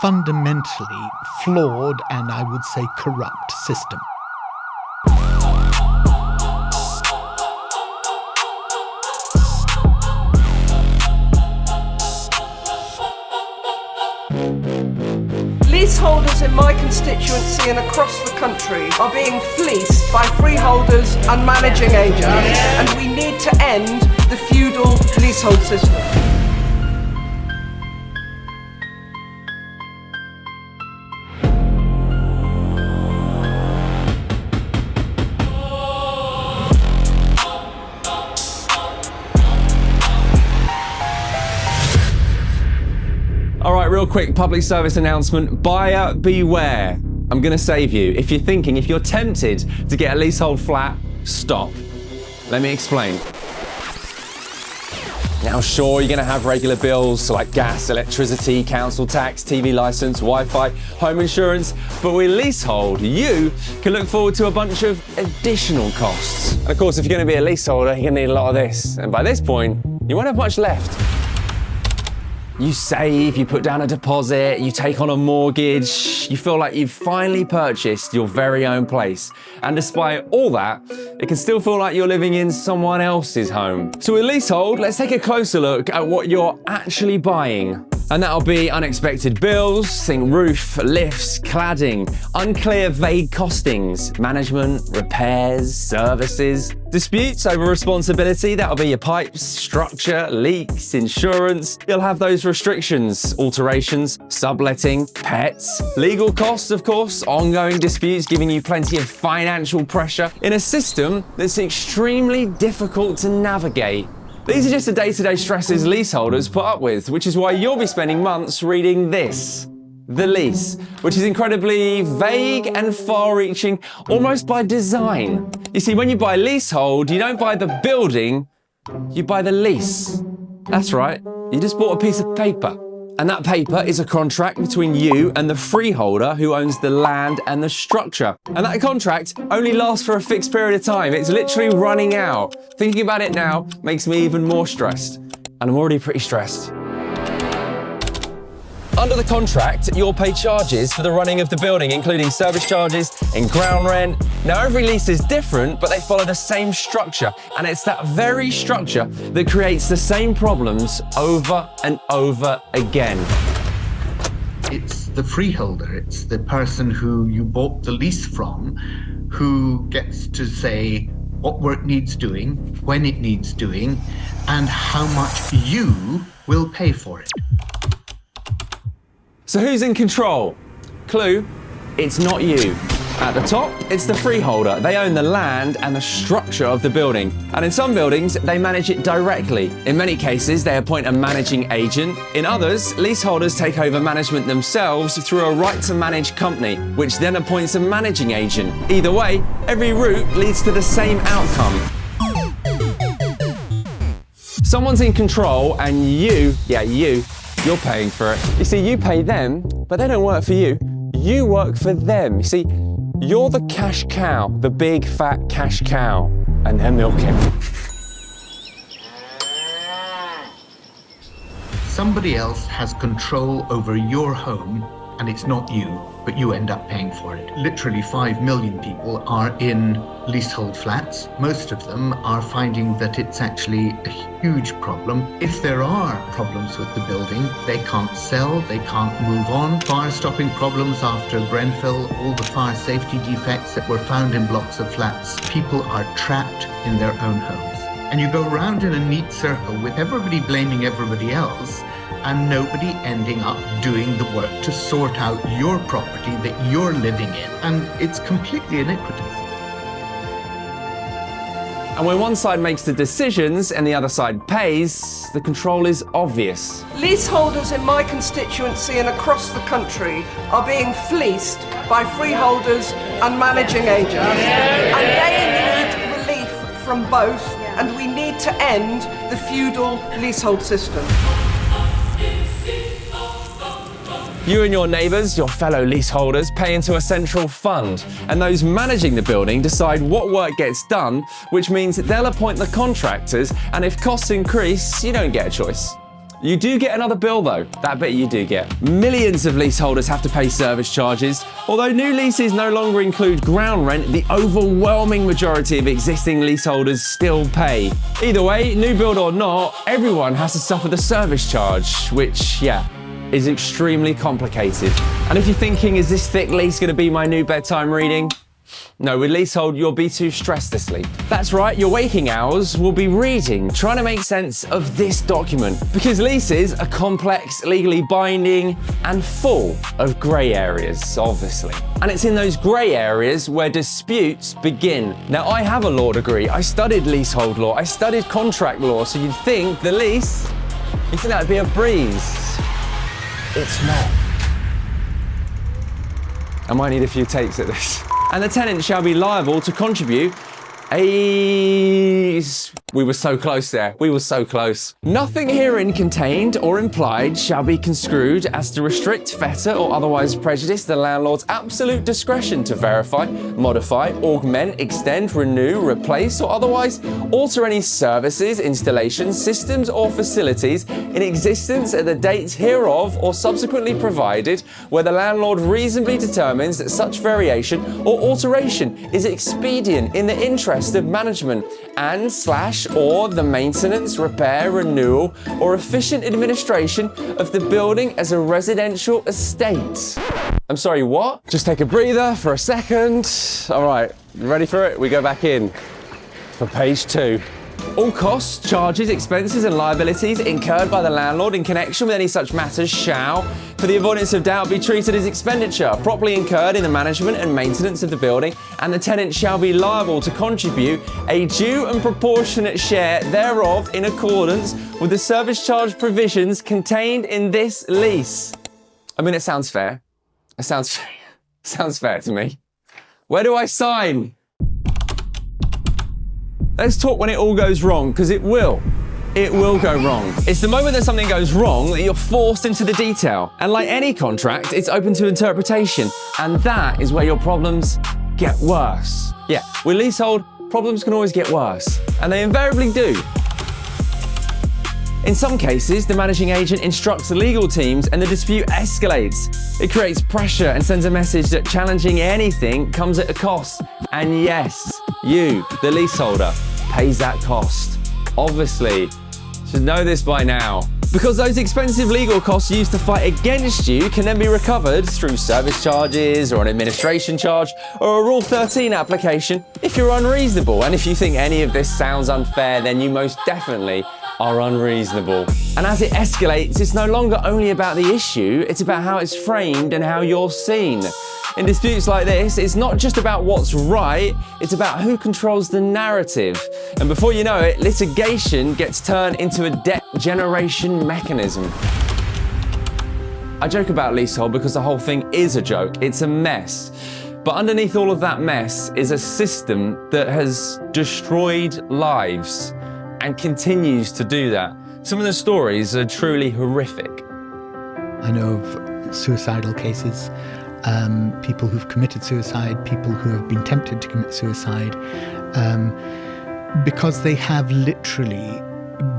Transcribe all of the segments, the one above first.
fundamentally flawed and, I would say, corrupt system. Leaseholders in my constituency and across the country are being fleeced by freeholders and managing agents, and we need to end the feudal leasehold system. All right, real quick public service announcement. Buyer beware. I'm gonna save you. If you're tempted to get a leasehold flat, stop. Let me explain. Now, sure, you're gonna have regular bills like gas, electricity, council tax, TV license, Wi-Fi, home insurance, but with leasehold, you can look forward to a bunch of additional costs. And of course, if you're gonna be a leaseholder, you're gonna need a lot of this. And by this point, you won't have much left. You save, you put down a deposit, you take on a mortgage, you feel like you've finally purchased your very own place. And despite all that, it can still feel like you're living in someone else's home. So with leasehold, let's take a closer look at what you're actually buying. And that'll be unexpected bills, think roof, lifts, cladding, unclear vague costings, management, repairs, services, disputes over responsibility, that'll be your pipes, structure, leaks, insurance. You'll have those restrictions, alterations, subletting, pets, legal costs, of course, ongoing disputes giving you plenty of financial pressure in a system that's extremely difficult to navigate. These are just the day-to-day stresses leaseholders put up with, which is why you'll be spending months reading this. The lease, which is incredibly vague and far-reaching, almost by design. You see, when you buy leasehold, you don't buy the building, you buy the lease. That's right, you just bought a piece of paper. And that paper is a contract between you and the freeholder who owns the land and the structure. And that contract only lasts for a fixed period of time. It's literally running out. Thinking about it now makes me even more stressed. And I'm already pretty stressed. Under the contract, you'll pay charges for the running of the building, including service charges and ground rent. Now, every lease is different, but they follow the same structure. And it's that very structure that creates the same problems over and over again. It's the freeholder, it's the person who you bought the lease from, who gets to say what work needs doing, when it needs doing, and how much you will pay for it. So who's in control? Clue, it's not you. At the top, it's the freeholder. They own the land and the structure of the building. And in some buildings, they manage it directly. In many cases, they appoint a managing agent. In others, leaseholders take over management themselves through a right-to-manage company, which then appoints a managing agent. Either way, every route leads to the same outcome. Someone's in control and you're paying for it. You see, you pay them, but they don't work for you. You work for them. You see, you're the cash cow, the big fat cash cow, and they're milking. Somebody else has control over your home, and it's not you, but you end up paying for it. Literally 5 million people are in leasehold flats. Most of them are finding that it's actually a huge problem. If there are problems with the building, they can't sell, they can't move on. Fire-stopping problems after Grenfell, all the fire safety defects that were found in blocks of flats. People are trapped in their own homes. And you go round in a neat circle with everybody blaming everybody else, and nobody ending up doing the work to sort out your property that you're living in. And it's completely iniquitous. And when one side makes the decisions and the other side pays, the control is obvious. Leaseholders in my constituency and across the country are being fleeced by freeholders and managing agents. And they need relief from both, and we need to end the feudal leasehold system. You and your neighbours, your fellow leaseholders, pay into a central fund, and those managing the building decide what work gets done, which means they'll appoint the contractors, and if costs increase, you don't get a choice. You do get another bill though, that bit you do get. Millions of leaseholders have to pay service charges. Although new leases no longer include ground rent, the overwhelming majority of existing leaseholders still pay. Either way, new build or not, everyone has to suffer the service charge, which, yeah, is extremely complicated. And if you're thinking, is this thick lease gonna be my new bedtime reading? No, with Leasehold, you'll be too stressed to sleep. That's right, your waking hours will be reading, trying to make sense of this document. Because leases are complex, legally binding, and full of grey areas, obviously. And it's in those grey areas where disputes begin. Now, I have a law degree. I studied leasehold law. I studied contract law, so you'd think the lease, you'd think that'd be a breeze. It's not. I might need a few takes at this. And the tenant shall be liable to contribute We were so close there. We were so close. Nothing herein contained or implied shall be construed as to restrict, fetter, or otherwise prejudice the landlord's absolute discretion to verify, modify, augment, extend, renew, replace, or otherwise alter any services, installations, systems, or facilities in existence at the date hereof or subsequently provided, where the landlord reasonably determines that such variation or alteration is expedient in the interest of management and or the maintenance, repair, renewal, or efficient administration of the building as a residential estate. I'm sorry, what? Just take a breather for a second. All right, ready for it? We go back in for page 2. All costs, charges, expenses, and liabilities incurred by the landlord in connection with any such matters shall, for the avoidance of doubt, be treated as expenditure properly incurred in the management and maintenance of the building, and the tenant shall be liable to contribute a due and proportionate share thereof in accordance with the service charge provisions contained in this lease. I mean, it sounds fair. It sounds fair to me. Where do I sign? Let's talk when it all goes wrong, because it will. It will go wrong. It's the moment that something goes wrong that you're forced into the detail. And like any contract, it's open to interpretation. And that is where your problems get worse. Yeah, with leasehold, problems can always get worse. And they invariably do. In some cases, the managing agent instructs the legal teams and the dispute escalates. It creates pressure and sends a message that challenging anything comes at a cost. And yes, you, the leaseholder, pays that cost. Obviously, you should know this by now. Because those expensive legal costs used to fight against you can then be recovered through service charges or an administration charge or a Rule 13 application if you're unreasonable. And if you think any of this sounds unfair, then you most definitely are unreasonable. And as it escalates, it's no longer only about the issue, it's about how it's framed and how you're seen. In disputes like this, it's not just about what's right, it's about who controls the narrative. And before you know it, litigation gets turned into a debt generation mechanism. I joke about leasehold because the whole thing is a joke. It's a mess. But underneath all of that mess is a system that has destroyed lives and continues to do that. Some of the stories are truly horrific. I know of suicidal cases, people who've committed suicide, people who have been tempted to commit suicide, because they have literally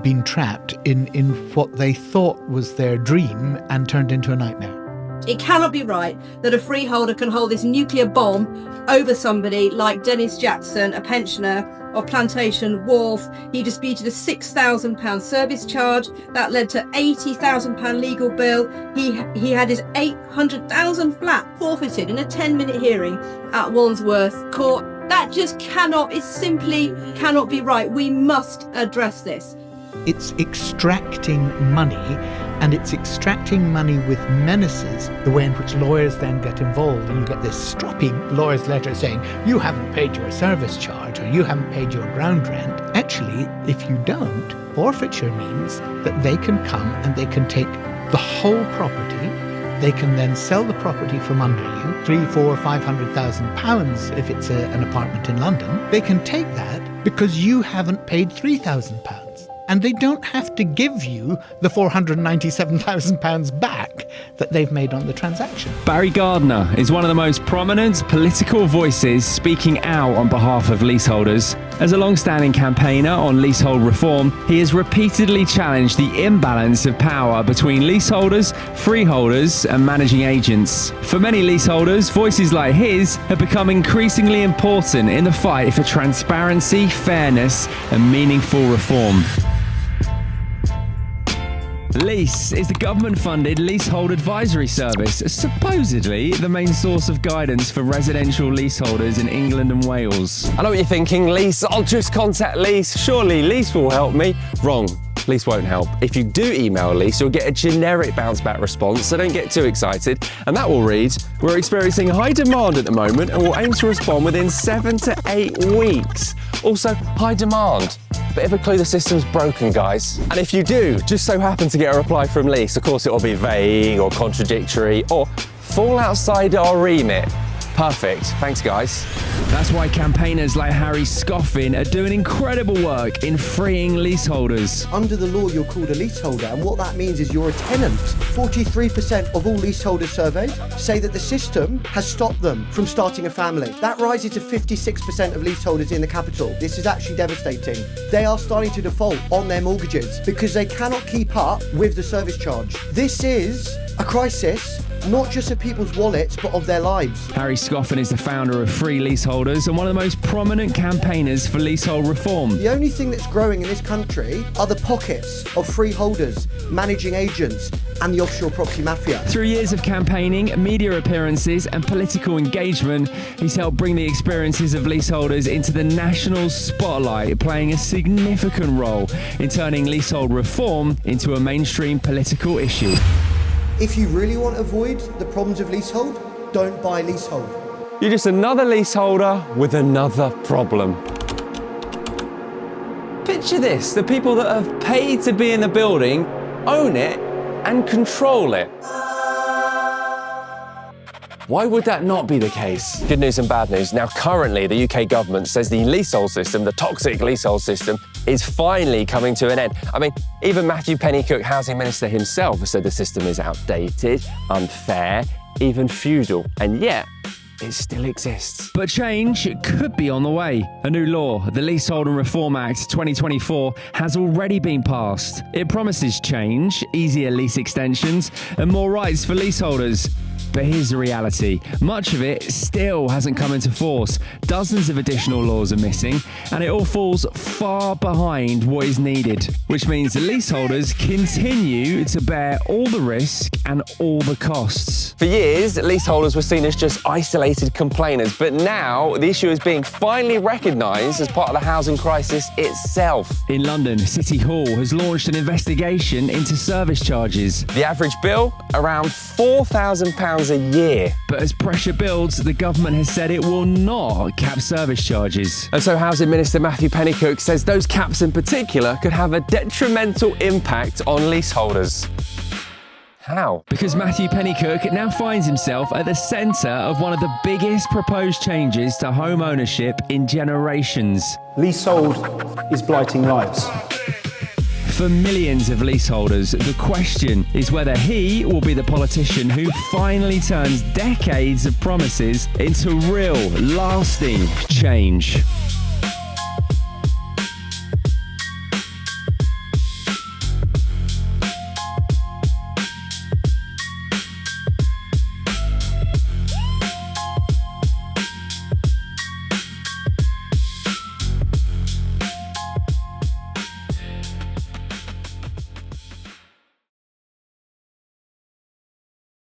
been trapped in what they thought was their dream and turned into a nightmare. It cannot be right that a freeholder can hold this nuclear bomb over somebody like Dennis Jackson, a pensioner of Plantation Wharf. He disputed a £6,000 service charge that led to £80,000 legal bill. He had his £800,000 flat forfeited in a 10-minute hearing at Wandsworth Court. That just simply cannot be right. We must address this. It's extracting money, and it's extracting money with menaces, the way in which lawyers then get involved, and you get this stroppy lawyer's letter saying, you haven't paid your service charge, or you haven't paid your ground rent. Actually, if you don't, forfeiture means that they can come and they can take the whole property. They can then sell the property from under you, £300,000, £400,000, £500,000 if it's an apartment in London. They can take that because you haven't paid £3,000. And they don't have to give you the £497,000 back. that they've made on the transaction. Barry Gardiner is one of the most prominent political voices speaking out on behalf of leaseholders. As a long-standing campaigner on leasehold reform, he has repeatedly challenged the imbalance of power between leaseholders, freeholders, and managing agents. For many leaseholders, voices like his have become increasingly important in the fight for transparency, fairness, and meaningful reform. LEASE is the government-funded leasehold advisory service, supposedly the main source of guidance for residential leaseholders in England and Wales. I know what you're thinking, LEASE, I'll just contact LEASE. Surely LEASE will help me. Wrong. LEASE won't help. If you do email LEASE, you'll get a generic bounce-back response, so don't get too excited. And that will read, we're experiencing high demand at the moment and will aim to respond within 7 to 8 weeks. Also, high demand. Bit of a clue the system's broken, guys. And if you do just so happen to get a reply from LEASE, of course it'll be vague or contradictory or fall outside our remit. Perfect. Thanks, guys. That's why campaigners like Harry Scoffin are doing incredible work in freeing leaseholders. Under the law, you're called a leaseholder, and what that means is you're a tenant. 43% of all leaseholders surveyed say that the system has stopped them from starting a family. That rises to 56% of leaseholders in the capital. This is actually devastating. They are starting to default on their mortgages because they cannot keep up with the service charge. This is a crisis, not just of people's wallets, but of their lives. Harry Scoffin is the founder of Free Leaseholders and one of the most prominent campaigners for leasehold reform. The only thing that's growing in this country are the pockets of freeholders, managing agents, and the offshore property mafia. Through years of campaigning, media appearances, and political engagement, he's helped bring the experiences of leaseholders into the national spotlight, playing a significant role in turning leasehold reform into a mainstream political issue. If you really want to avoid the problems of leasehold, don't buy leasehold. You're just another leaseholder with another problem. Picture this, the people that have paid to be in the building own it and control it. Why would that not be the case? Good news and bad news. Now, currently, the UK government says the leasehold system, the toxic leasehold system, is finally coming to an end. I mean, even Matthew Pennycook, Housing Minister himself, has said the system is outdated, unfair, even feudal, and yet it still exists. But change could be on the way. A new law, the Leasehold and Reform Act 2024, has already been passed. It promises change, easier lease extensions, and more rights for leaseholders. But here's the reality. Much of it still hasn't come into force. Dozens of additional laws are missing, and it all falls far behind what is needed, which means the leaseholders continue to bear all the risk and all the costs. For years, leaseholders were seen as just isolated complainers, but now the issue is being finally recognised as part of the housing crisis itself. In London, City Hall has launched an investigation into service charges. The average bill, around £4,000 a year. But as pressure builds, the government has said it will not cap service charges. And so Housing Minister Matthew Pennycook says those caps in particular could have a detrimental impact on leaseholders. How? Because Matthew Pennycook now finds himself at the centre of one of the biggest proposed changes to home ownership in generations. Leasehold is blighting lives. For millions of leaseholders, the question is whether he will be the politician who finally turns decades of promises into real, lasting change.